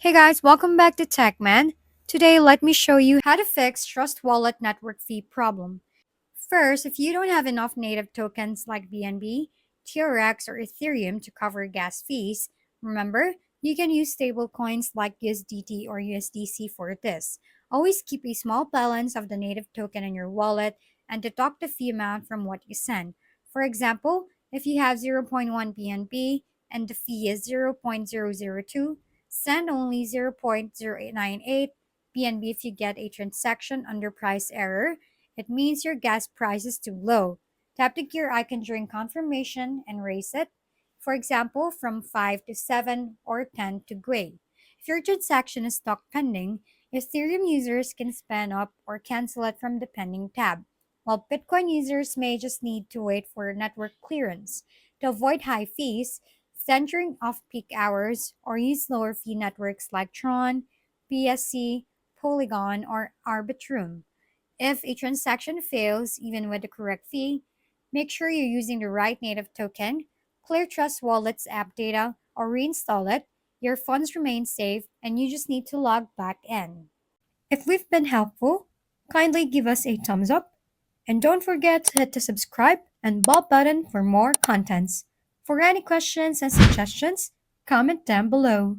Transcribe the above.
Hey guys, welcome back to TechMan. Today, let me show you how to fix Trust Wallet network fee problem. First, if you don't have enough native tokens like BNB, TRX, or Ethereum to cover gas fees, remember, you can use stablecoins like USDT or USDC for this. Always keep a small balance of the native token in your wallet and deduct the fee amount from what you send. For example, if you have zero point 0.1 BNB and the fee is 0.002, send only 0.0898 BNB if you get a transaction under price error. It means your gas price is too low. Tap the gear icon during confirmation and raise it, for example, from 5 to 7 or 10 to gray. If your transaction is stuck pending, Ethereum users can spin up or cancel it from the pending tab, while Bitcoin users may just need to wait for network clearance. To avoid high fees, send during off peak hours or use lower fee networks like Tron, BSC, Polygon, or Arbitrum. If a transaction fails, even with the correct fee, make sure you're using the right native token, clear Trust Wallet's app data, or reinstall it. Your funds remain safe, and you just need to log back in. If we've been helpful, kindly give us a thumbs up, and don't forget to hit the subscribe and bell button for more contents. For any questions and suggestions, comment down below.